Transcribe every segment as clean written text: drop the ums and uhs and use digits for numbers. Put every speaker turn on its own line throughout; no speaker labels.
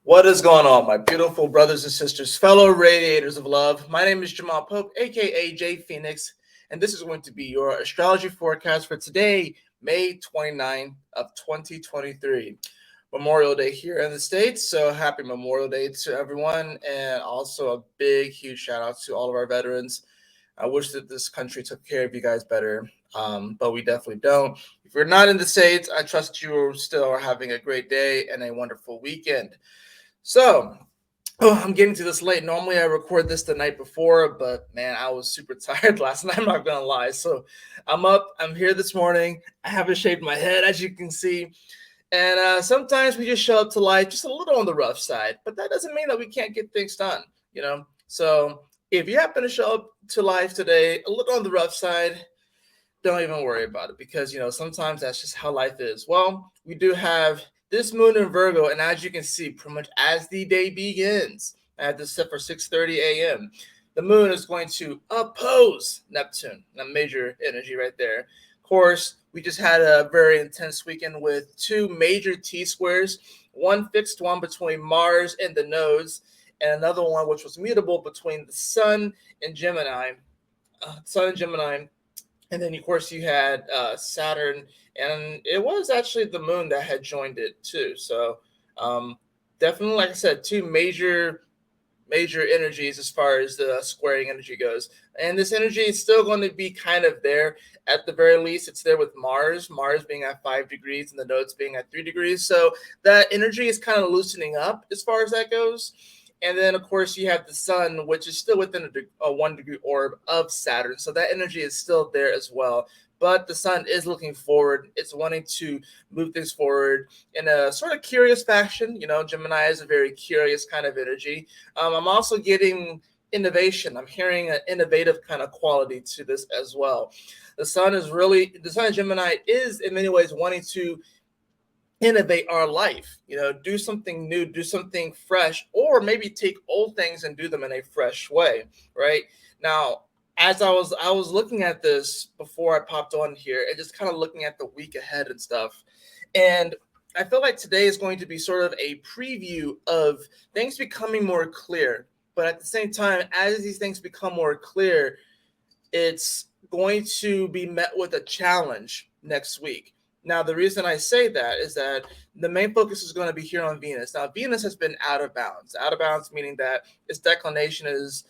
What is going on, my beautiful brothers and sisters, fellow radiators of love? My name is Jamal Pope, aka J Fenixx, and this is going to be your astrology forecast for today, May 29th of 2023. Memorial Day here in the States, so happy Memorial Day to everyone, and also a big, huge shout out to all of our veterans. I wish that this country took care of you guys better, but we definitely don't. If you're not in the States, I trust you still are having a great day and a wonderful weekend. So, I'm getting to this late. Normally, I record this the night before, but man, I was super tired last night. I'm not gonna lie. So, I'm up. I'm here this morning. I haven't shaved my head, as you can see. And sometimes we just show up to life just a little on the rough side, but that doesn't mean that we can't get things done, you know? So, if you happen to show up to life today a little on the rough side, don't even worry about it because sometimes that's just how life is. Well, we do have this moon in Virgo, and as you can see, pretty much as the day begins at this set for 6:30 a.m., the moon is going to oppose Neptune, a major energy right there. Of course, we just had a very intense weekend with two major T squares, one fixed one between Mars and the nodes, and another one which was mutable between the Sun and Gemini. And then, of course, you had Saturn, and it was actually the moon that had joined it too. So, definitely, like I said, two major energies as far as the squaring energy goes. And this energy is still going to be kind of there. At the very least, it's there with Mars being at 5 degrees and the nodes being at 3 degrees. So that energy is kind of loosening up as far as that goes. And then, of course, you have the sun, which is still within a 1 degree orb of Saturn. So that energy is still there as well. But the sun is looking forward. It's wanting to move things forward in a sort of curious fashion. Gemini is a very curious kind of energy. I'm also getting innovation. I'm hearing an innovative kind of quality to this as well. The sun in Gemini is in many ways wanting to innovate our life, do something new, do something fresh, or maybe take old things and do them in a fresh way, right? Now, as I was looking at this before I popped on here and just kind of looking at the week ahead and stuff, and I feel like today is going to be sort of a preview of things becoming more clear. But at the same time, as these things become more clear, it's going to be met with a challenge next week. Now, the reason I say that is that the main focus is going to be here on Venus. Now, Venus has been out of bounds. Out of bounds meaning that its declination is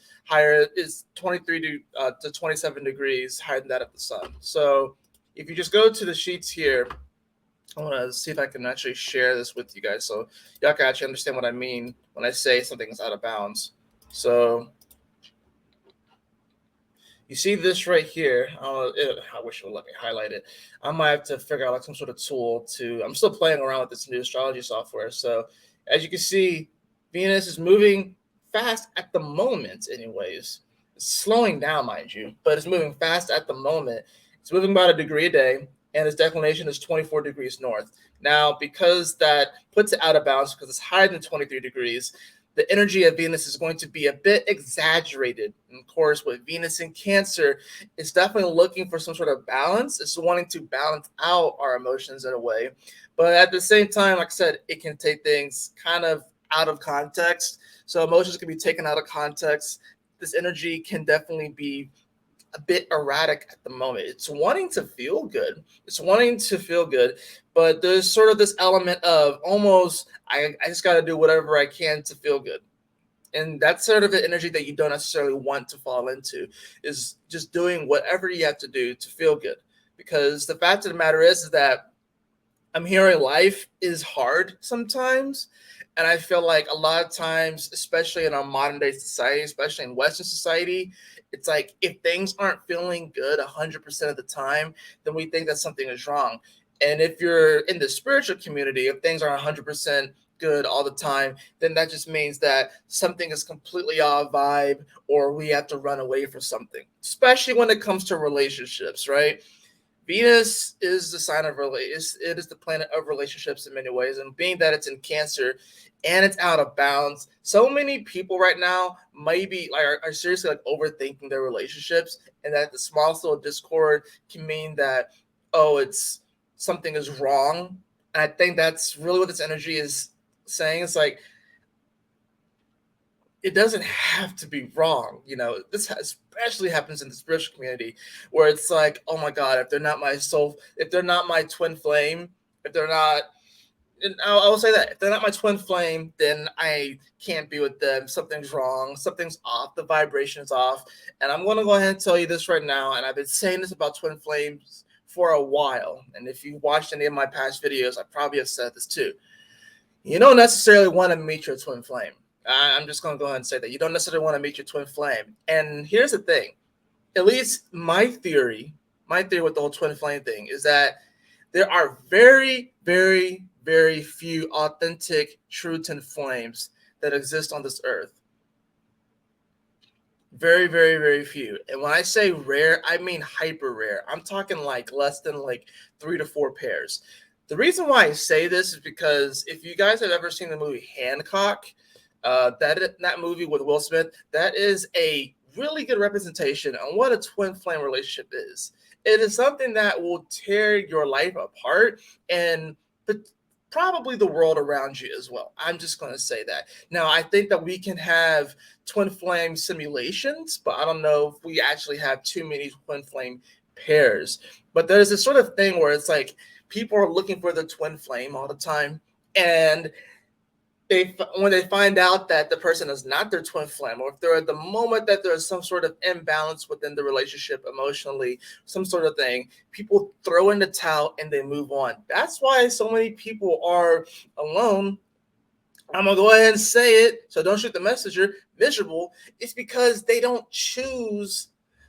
23 to 27 degrees higher than that of the sun. So if you just go to the sheets here, I want to see if I can actually share this with you guys so y'all can actually understand what I mean when I say something is out of bounds. So you see this right here. I wish it would let me highlight it. I might have to figure out like some sort of tool to. I'm still playing around with this new astrology software. So as you can see, Venus is moving fast at the moment. Anyways, it's slowing down, mind you, but it's moving fast at the moment. It's moving about a degree a day, and its declination is 24 degrees north. Now, because that puts it out of bounds, because it's higher than 23 degrees, the energy of Venus is going to be a bit exaggerated. And of course, with Venus in Cancer, it's definitely looking for some sort of balance. It's wanting to balance out our emotions in a way. But at the same time, like I said, it can take things kind of out of context. So emotions can be taken out of context. This energy can definitely be a bit erratic at the moment. It's wanting to feel good. But there's sort of this element of almost, I just got to do whatever I can to feel good. And that's sort of the energy that you don't necessarily want to fall into, is just doing whatever you have to do to feel good. Because the fact of the matter is that I'm hearing life is hard sometimes. And I feel like a lot of times, especially in our modern day society, especially in Western society, it's like if things aren't feeling good 100% of the time, then we think that something is wrong. And if you're in the spiritual community, if things aren't 100% good all the time, then that just means that something is completely off vibe or we have to run away from something, especially when it comes to relationships, right? Venus is the sign of it is the planet of relationships in many ways, and being that it's in Cancer and it's out of bounds, so many people right now might be like are seriously like overthinking their relationships, and that the smallest little discord can mean that it's something is wrong. And I think that's really what this energy is saying. It's like it doesn't have to be wrong. This especially happens in the spiritual community, where it's like, oh my God, if they're not my soul, if they're not my twin flame, if they're not, and I will say that if they're not my twin flame, then I can't be with them. Something's wrong. Something's off. The vibration is off. And I'm going to go ahead and tell you this right now. And I've been saying this about twin flames for a while. And if you watched any of my past videos, I probably have said this too. You don't necessarily want to meet your twin flame. I'm just going to go ahead and say that. You don't necessarily want to meet your twin flame. And here's the thing. At least my theory with the whole twin flame thing is that there are very, very, very few authentic true twin flames that exist on this earth. Very, very, very few. And when I say rare, I mean hyper rare. I'm talking like less than like 3 to 4 pairs. The reason why I say this is because if you guys have ever seen the movie Hancock, that movie with Will Smith, that is a really good representation on what a twin flame relationship is. It is something that will tear your life apart and probably the world around you as well. I'm just going to say that. Now, I think that we can have twin flame simulations, but I don't know if we actually have too many twin flame pairs. But there's this sort of thing where it's like people are looking for the twin flame all the time, and when they find out that the person is not their twin flame, or if they're at the moment that there's some sort of imbalance within the relationship emotionally, some sort of thing, people throw in the towel and they move on. That's why so many people are alone. I'm going to go ahead and say it, so don't shoot the messenger, miserable. It's because they don't choose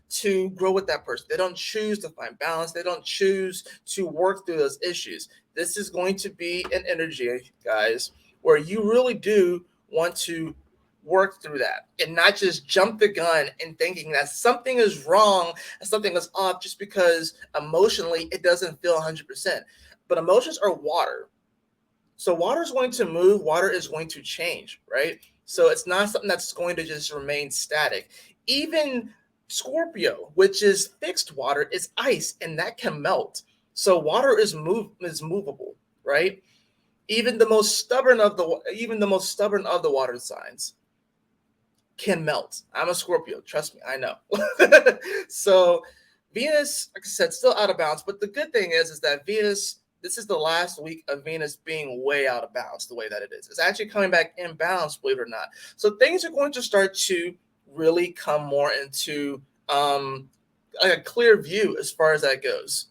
to grow with that person. They don't choose to find balance. They don't choose to work through those issues. This is going to be an energy, guys, where you really do want to work through that and not just jump the gun and thinking that something is wrong and something is off just because emotionally it doesn't feel 100%. But emotions are water. So water is going to move, water is going to change, right? So it's not something that's going to just remain static. Even Scorpio, which is fixed water, is ice, and that can melt. So water is movable, right? Even the most stubborn of the water signs can melt. I'm a Scorpio, trust me, I know. So Venus, like I said, still out of balance. But the good thing is that Venus, this is the last week of Venus being way out of balance the way that it is. It's actually coming back in balance, believe it or not. So things are going to start to really come more into like a clear view as far as that goes.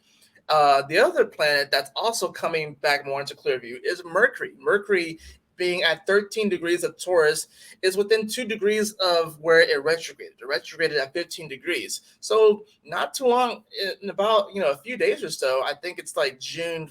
The other planet that's also coming back more into clear view is Mercury. Mercury, being at 13 degrees of Taurus, is within 2 degrees of where it retrograded. It retrograded at 15 degrees. So not too long, in about a few days or so, I think it's like June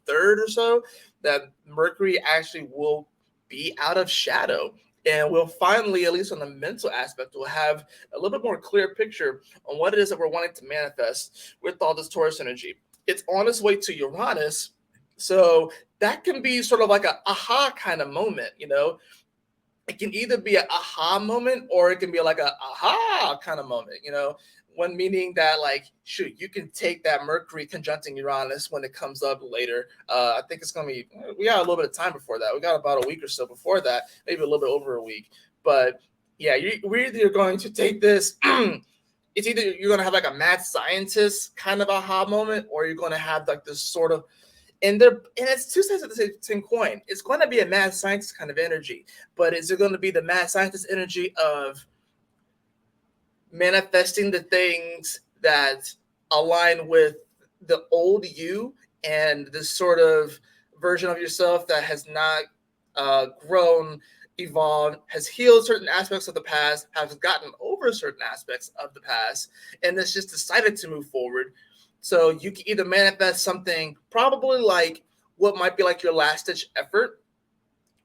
3rd or so, that Mercury actually will be out of shadow. And we'll finally, at least on the mental aspect, we'll have a little bit more clear picture on what it is that we're wanting to manifest with all this Taurus energy. It's on its way to Uranus. So that can be sort of like a aha kind of moment, It can either be an aha moment or it can be like a aha kind of moment, when meaning that like, shoot, you can take that Mercury conjuncting Uranus when it comes up later. I think it's going to be, we got a little bit of time before that. We got about a week or so before that, maybe a little bit over a week. But yeah, we're either going to take this it's either you're going to have like a mad scientist kind of aha moment, or you're going to have like this sort of, and it's two sides of the same coin. It's going to be a mad scientist kind of energy, but is it going to be the mad scientist energy of manifesting the things that align with the old you and this sort of version of yourself that has not grown, evolved, has healed certain aspects of the past, has gotten over certain aspects of the past, and has just decided to move forward? So you can either manifest something probably like what might be like your last ditch effort,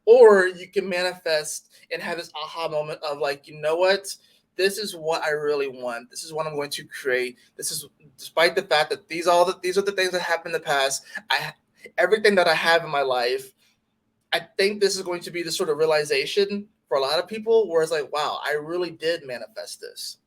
or you can manifest and have this aha moment of like, you know what? This is what I really want. This is what I'm going to create. This is, despite the fact that these are the things that happened in the past. Everything that I have in my life, I think this is going to be the sort of realization for a lot of people where it's like, wow, I really did manifest this.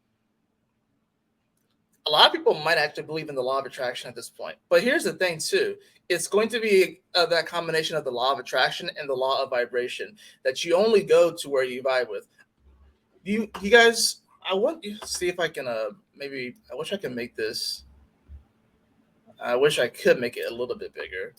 A lot of people might actually believe in the law of attraction at this point. But here's the thing too. It's going to be that combination of the law of attraction and the law of vibration, that you only go to where you vibe with. You guys, I want you to see if I can maybe I wish I can make this. I wish I could make it a little bit bigger.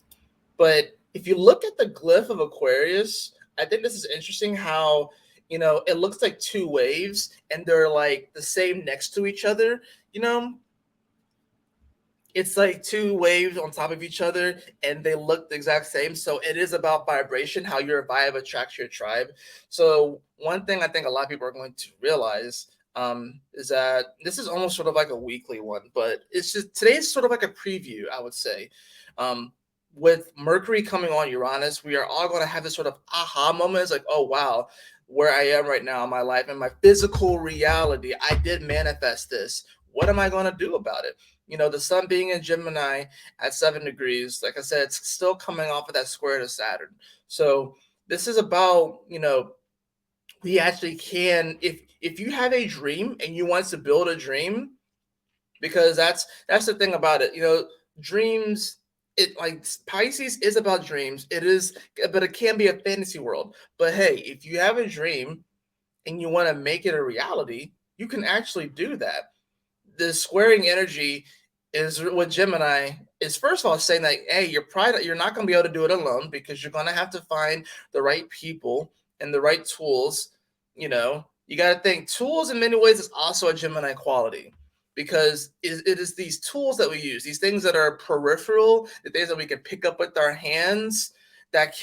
But if you look at the glyph of Aquarius, I think this is interesting how, it looks like two waves and they're like the same next to each other. You know, it's like two waves on top of each other and they look the exact same. So it is about vibration, how your vibe attracts your tribe. So one thing I think a lot of people are going to realize is that this is almost sort of like a weekly one, but it's just today's sort of like a preview, I would say. Um, with Mercury coming on Uranus, we are all going to have this sort of aha moment. It's like, oh wow, where I am right now in my life and my physical reality, I did manifest this. What am I going to do about it? The sun being in Gemini at 7 degrees, like I said, it's still coming off of that square to Saturn. So this is about, we actually can, if you have a dream and you want to build a dream, because that's the thing about it. Dreams, it like Pisces is about dreams. It is, but it can be a fantasy world. But hey, if you have a dream and you want to make it a reality, you can actually do that. The squaring energy is with Gemini is, first of all, saying that, hey, you're not going to be able to do it alone because you're going to have to find the right people and the right tools. You got to think tools in many ways is also a Gemini quality, because it is these tools that we use, these things that are peripheral, the things that we can pick up with our hands, that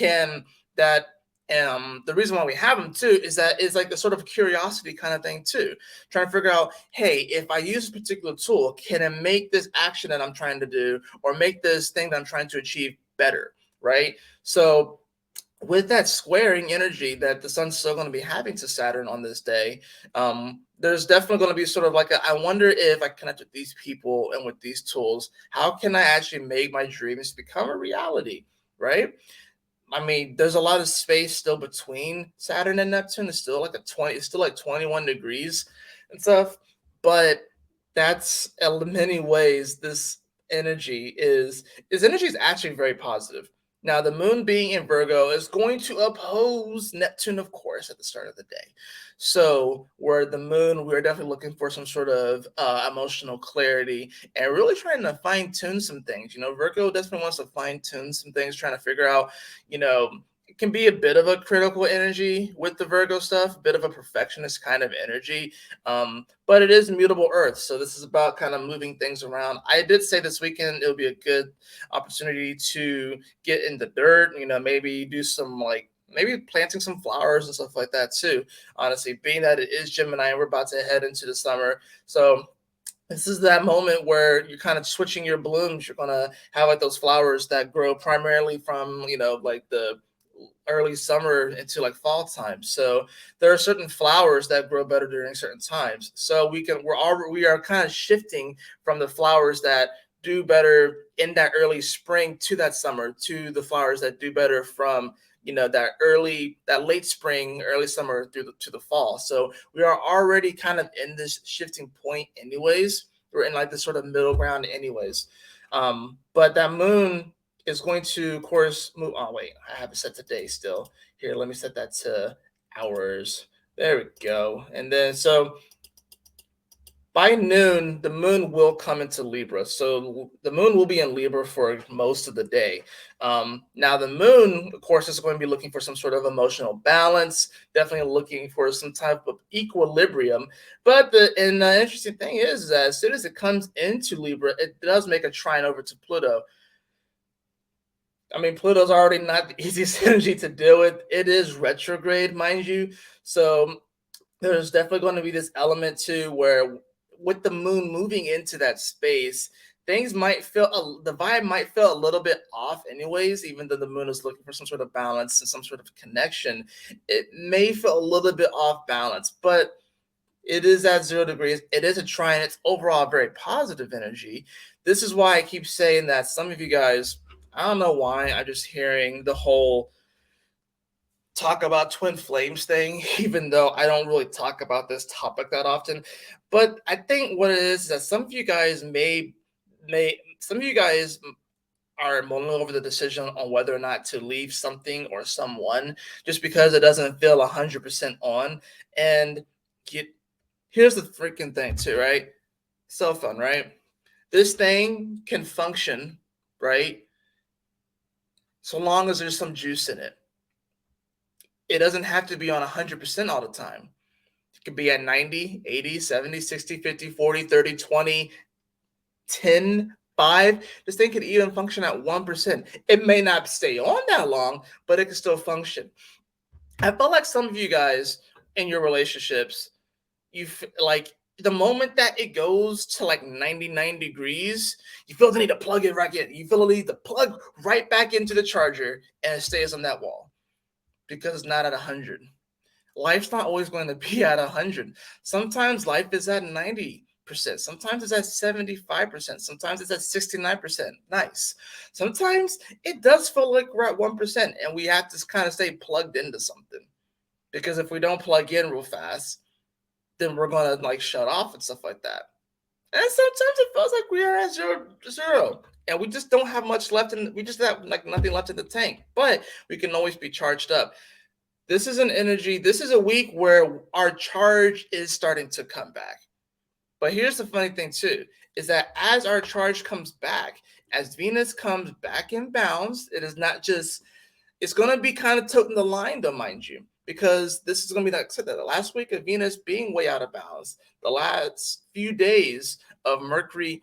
the reason why we have them too is that it's like the sort of curiosity kind of thing too, trying to figure out, hey, if I use a particular tool, can it make this action that I'm trying to do or make this thing that I'm trying to achieve better, right? So with that squaring energy that the sun's still going to be having to Saturn on this day, there's definitely going to be sort of like I wonder if I connect with these people and with these tools, how can I actually make my dreams become a reality, right? I mean, there's a lot of space still between Saturn and Neptune. It's still like it's still like 21 degrees and stuff. But that's in many ways this energy is actually very positive. Now, the moon being in Virgo is going to oppose Neptune, of course, at the start of the day. So, where the moon, we're definitely looking for some sort of emotional clarity and really trying to fine tune some things. Virgo definitely wants to fine tune some things, trying to figure out, it can be a bit of a critical energy with the Virgo stuff, a bit of a perfectionist kind of energy. But it is mutable Earth. So this is about kind of moving things around. I did say this weekend it would be a good opportunity to get in the dirt, maybe do some maybe planting some flowers and stuff like that too. Honestly, being that it is Gemini and we're about to head into the summer. So this is that moment where you're kind of switching your blooms. You're gonna have like those flowers that grow primarily from, like the early summer into like fall time. So there are certain flowers that grow better during certain times. So we are kind of shifting from the flowers that do better in that early spring to that summer to the flowers that do better from that late spring, early summer to the fall. So we are already kind of in this shifting point anyways. We're in like this sort of middle ground anyways. But that moon is going to, of course, move. Oh, wait, I have it set to day still. Here, let me set that to hours. There we go. And then, so by noon, the moon will come into Libra. So the moon will be in Libra for most of the day. Now, the moon, of course, is going to be looking for some sort of emotional balance, definitely looking for some type of equilibrium. But the interesting thing is that as soon as it comes into Libra, it does make a trine over to Pluto. I mean, Pluto's already not the easiest energy to deal with. It is retrograde, mind you. So there's definitely going to be this element too where with the moon moving into that space, things might the vibe might feel a little bit off anyways, even though the moon is looking for some sort of balance and some sort of connection. It may feel a little bit off balance, but it is at 0 degrees. It is a trine. It's overall very positive energy. This is why I keep saying that some of you guys, I don't know why, I'm just hearing the whole talk about twin flames thing, even though I don't really talk about this topic that often. But I think what it is that some of you guys some of you guys are mulling over the decision on whether or not to leave something or someone just because it doesn't feel 100% on. And get. Here's the freaking thing too, right? Cell phone, right? This thing can function, right? So long as there's some juice in it. It doesn't have to be on 100% all the time. It could be at 90, 80, 70, 60, 50, 40, 30, 20, 10, 5. This thing could even function at 1%. It may not stay on that long, but it can still function. I felt like some of you guys in your relationships, like the moment that it goes to like 99 degrees, you feel the need to plug it right in. You feel the need to plug right back into the charger and it stays on that wall because it's not at 100. Life's not always going to be at 100. Sometimes life is at 90%. Sometimes it's at 75%. Sometimes it's at 69%. Nice. Sometimes it does feel like we're at 1% and we have to kind of stay plugged into something. Because if we don't plug in real fast, then we're going to like shut off and stuff like that. And sometimes it feels like we are at zero. And we just don't have much left we just have like nothing left in the tank. But we can always be charged up. This is an energy. This is a week where our charge is starting to come back. But here's the funny thing too, is that as our charge comes back, as Venus comes back in bounds, it is not just, it's going to be kind of toting the line though, mind you, because this is going to be, like I said, the last week of Venus being way out of bounds, the last few days of Mercury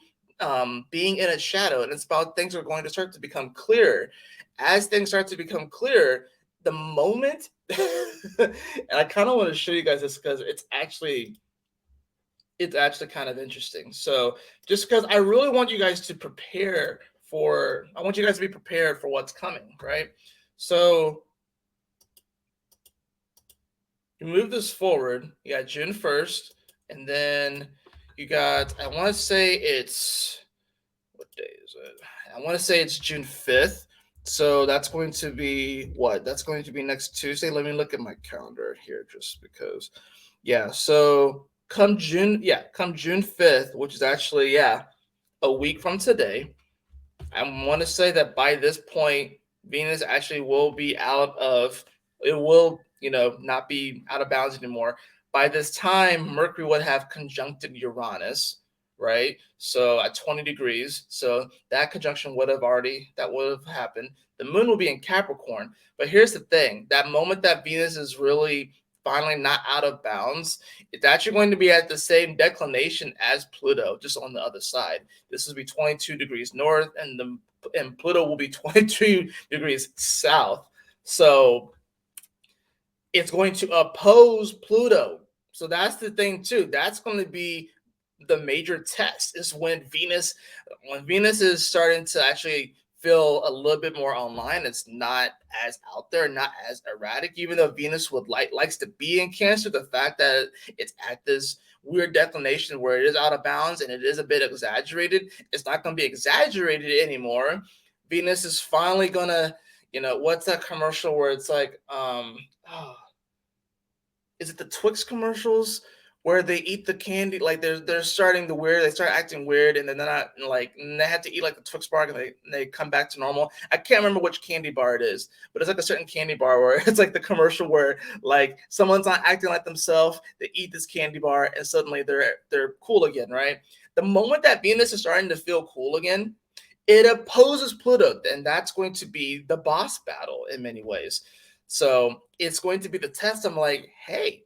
being in its shadow, and it's about things are going to start to become clearer. As things start to become clearer, the moment, and I kind of want to show you guys this because it's actually kind of interesting. So just because I really want you guys to prepare for, I want you guys to be prepared for what's coming, right? So you move this forward, you got June 1st, and then you got, I want to say it's, what day is it? I want to say it's June 5th. So that's going to be what? That's going to be next Tuesday. Let me look at my calendar here just because. Yeah, so come June 5th, which is actually, a week from today. I want to say that by this point, Venus actually will be it will, not be out of bounds anymore. By this time, Mercury would have conjuncted Uranus, right? So at 20 degrees. So that conjunction would have happened. The moon will be in Capricorn. But here's the thing, that moment that Venus is really finally not out of bounds, it's actually going to be at the same declination as Pluto, just on the other side. This will be 22 degrees north, and Pluto will be 22 degrees south. So it's going to oppose Pluto. So that's the thing too. That's going to be the major test, is when Venus is starting to actually feel a little bit more online. It's not as out there, not as erratic, even though Venus likes to be in Cancer. The fact that it's at this weird declination where it is out of bounds and it is a bit exaggerated, it's not going to be exaggerated anymore. Venus is finally gonna, what's that commercial where it's like, is it the Twix commercials where they eat the candy? Like they're starting to weird. They start acting weird, and then they're not like, and they have to eat like the Twix bar, and they come back to normal. I can't remember which candy bar it is, but it's like a certain candy bar where it's like the commercial where like someone's not acting like themselves. They eat this candy bar, and suddenly they're cool again, right? The moment that Venus is starting to feel cool again, it opposes Pluto, and that's going to be the boss battle in many ways. So it's going to be the test. I'm like, hey,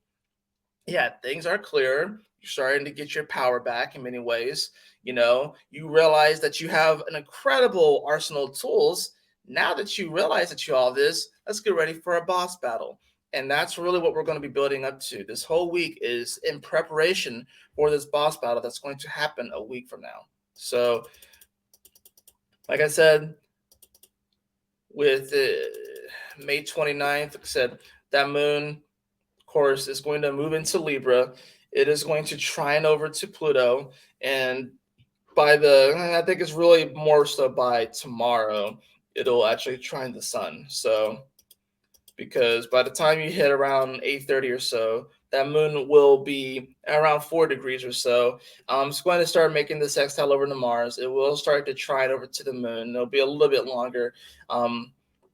yeah, things are clearer. You're starting to get your power back in many ways. You realize that you have an incredible arsenal of tools. Now that you realize that you all this, let's get ready for a boss battle. And that's really what we're going to be building up to. This whole week is in preparation for this boss battle that's going to happen a week from now. So, like I said, with May 29th, like I said, that moon, of course, is going to move into Libra. It is going to trine over to Pluto. And I think it's really more so by tomorrow, it'll actually trine the sun. So, because by the time you hit around 8:30 or so, that moon will be around 4 degrees or so. It's going to start making the sextile over to Mars. It will start to trine over to the moon. It'll be a little bit longer.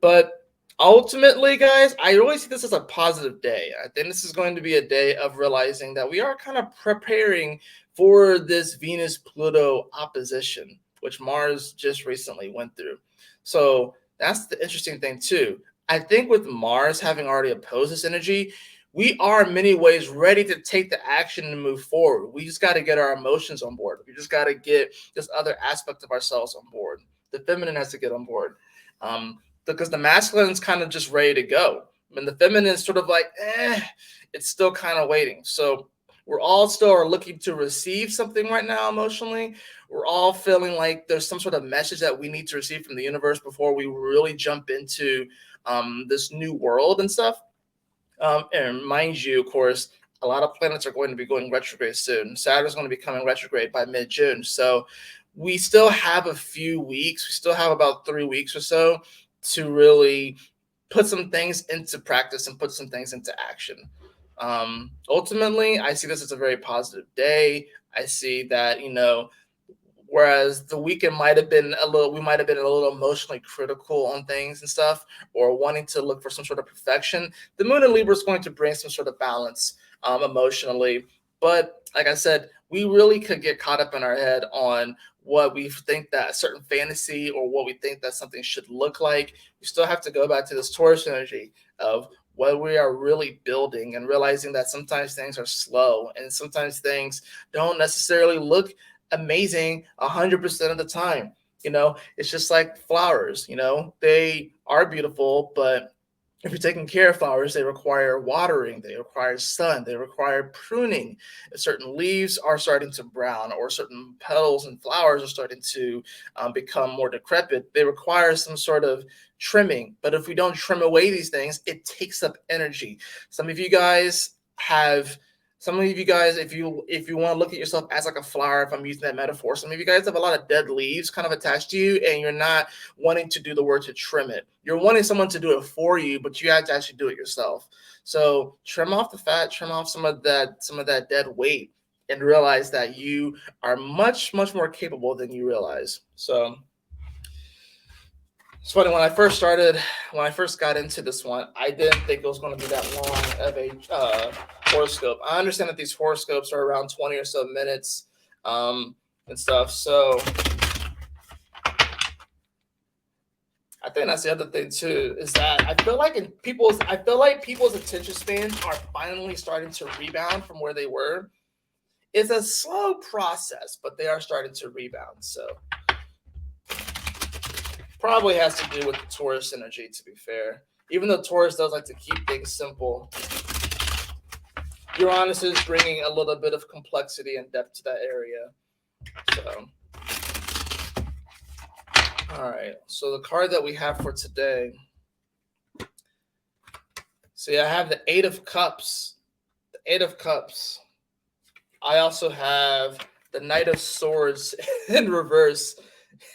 But Ultimately, guys, I really see this as a positive day. I think this is going to be a day of realizing that we are kind of preparing for this Venus Pluto opposition, which Mars just recently went through. So that's the interesting thing, too. I think with Mars having already opposed this energy, we are in many ways ready to take the action and move forward. We just got to get our emotions on board. We just got to get this other aspect of ourselves on board. The feminine has to get on board. Because the masculine's kind of just ready to go. And the feminine is sort of like, it's still kind of waiting. So we're all still are looking to receive something right now emotionally. We're all feeling like there's some sort of message that we need to receive from the universe before we really jump into this new world and stuff. And mind you, of course, a lot of planets are going to be going retrograde soon. Saturn's going to be coming retrograde by mid-June. So we still have a few weeks. We still have about 3 weeks or so to really put some things into practice and put some things into action. Ultimately, I see this as a very positive day. I see that, whereas the weekend might have been we might have been a little emotionally critical on things and stuff, or wanting to look for some sort of perfection. The moon in Libra is going to bring some sort of balance emotionally. But like I said, we really could get caught up in our head on what we think that a certain fantasy or what we think that something should look like. We still have to go back to this Taurus energy of what we are really building and realizing that sometimes things are slow and sometimes things don't necessarily look amazing 100% of the time. It's just like flowers. They are beautiful, but if you're taking care of flowers, they require watering, they require sun, they require pruning. If certain leaves are starting to brown, or certain petals and flowers are starting to become more decrepit, they require some sort of trimming. But if we don't trim away these things, it takes up energy. Some of you guys have some of you guys, if you want to look at yourself as like a flower, if I'm using that metaphor, some of you guys have a lot of dead leaves kind of attached to you, and you're not wanting to do the work to trim it. You're wanting someone to do it for you, but you have to actually do it yourself. So trim off the fat, trim off some of that dead weight, and realize that you are much, much more capable than you realize. So it's funny, when I first got into this one, I didn't think it was going to be that long of a horoscope. I understand that these horoscopes are around 20 or so minutes and stuff. So I think that's the other thing too, is that I feel like people's attention spans are finally starting to rebound from where they were. It's a slow process, but they are starting to rebound. So probably has to do with the Taurus energy, to be fair. Even though Taurus does like to keep things simple, Uranus is bringing a little bit of complexity and depth to that area. So, all right. So the card that we have for today. See, I have the Eight of Cups. The Eight of Cups. I also have the Knight of Swords in reverse,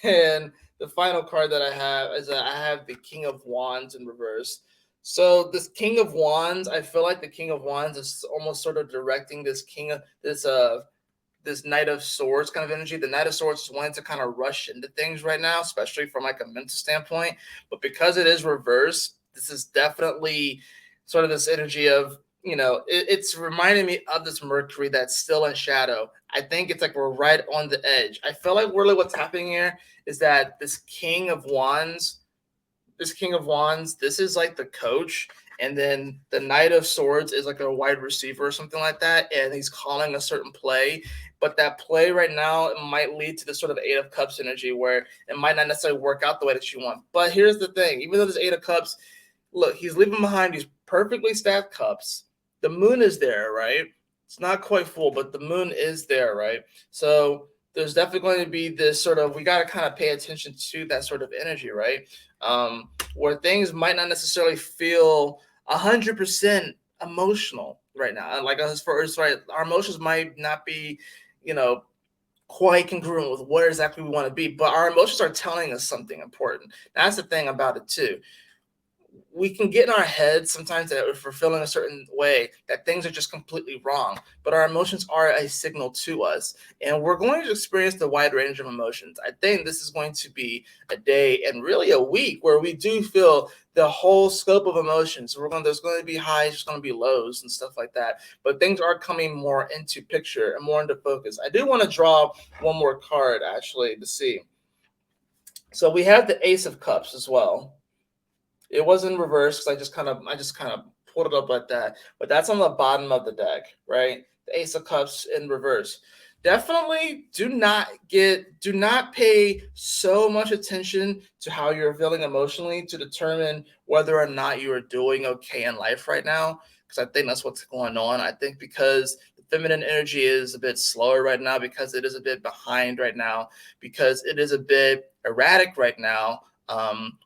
and the final card that I have is that I have the King of Wands in reverse. So this King of Wands, I feel like the King of Wands is almost sort of directing this this Knight of Swords kind of energy. The Knight of Swords is wanting to kind of rush into things right now, especially from like a mental standpoint. But because it is reverse, this is definitely sort of this energy of, it's reminding me of this Mercury that's still in shadow. I think it's like we're right on the edge. I feel like really what's happening here is that this King of Wands, this is like the coach, and then the Knight of Swords is like a wide receiver or something like that, and he's calling a certain play. But that play right now, it might lead to this sort of Eight of Cups energy where it might not necessarily work out the way that you want. But here's the thing: even though this Eight of Cups, look, he's leaving behind these perfectly stacked cups. The moon is there, right? It's not quite full, but the moon is there, right? So there's definitely going to be this sort of, we got to kind of pay attention to that sort of energy, right? Where things might not necessarily feel 100% emotional right now. Like as far as, right, our emotions might not be, quite congruent with where exactly we want to be, but our emotions are telling us something important. That's the thing about it too. we can get in our heads sometimes that if we're feeling a certain way, that things are just completely wrong. But our emotions are a signal to us, and we're going to experience the wide range of emotions. I think this is going to be a day and really a week where we do feel the whole scope of emotions. There's going to be highs, there's going to be lows and stuff like that. But things are coming more into picture and more into focus. I do want to draw one more card actually to see. So we have the Ace of Cups as well. It was in reverse because I just kind of pulled it up like that. But that's on the bottom of the deck, right? The Ace of Cups in reverse. Definitely do not pay so much attention to how you're feeling emotionally to determine whether or not you are doing okay in life right now. Because I think that's what's going on. I think because the feminine energy is a bit slower right now, because it is a bit behind right now, because it is a bit erratic right now.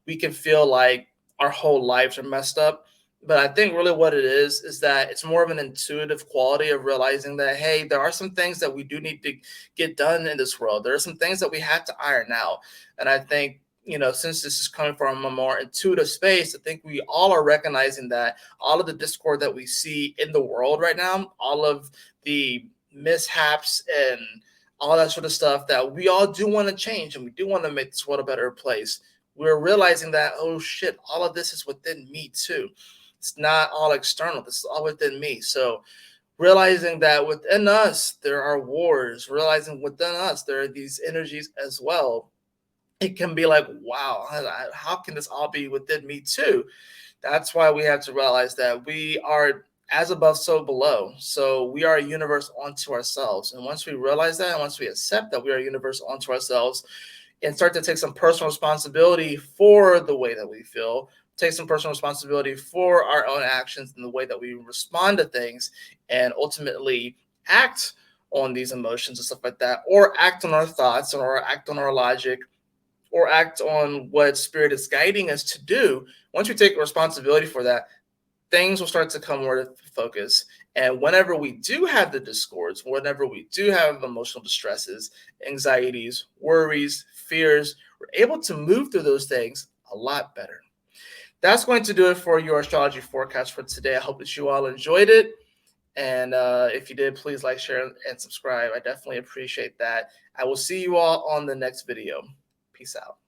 We can feel like our whole lives are messed up. But I think really what it is that it's more of an intuitive quality of realizing that, hey, there are some things that we do need to get done in this world. There are some things that we have to iron out. And I think, since this is coming from a more intuitive space, I think we all are recognizing that all of the discord that we see in the world right now, all of the mishaps and all that sort of stuff, that we all do want to change and we do want to make this world a better place. We're realizing that, oh shit, all of this is within me too. It's not all external. This is all within me. So realizing that within us there are wars, realizing within us there are these energies as well. It can be like, wow, how can this all be within me too? That's why we have to realize that we are as above, so below. So we are a universe onto ourselves. And once we realize that, and once we accept that we are a universe onto ourselves, and start to take some personal responsibility for the way that we feel, take some personal responsibility for our own actions and the way that we respond to things, and ultimately act on these emotions and stuff like that, or act on our thoughts, or act on our logic, or act on what spirit is guiding us to do. Once we take responsibility for that, things will start to come more to focus. And whenever we do have the discords, whenever we do have emotional distresses, anxieties, worries, fears, we're able to move through those things a lot better. That's going to do it for your astrology forecast for today. I hope that you all enjoyed it. And if you did, please like, share, and subscribe. I definitely appreciate that. I will see you all on the next video. Peace out.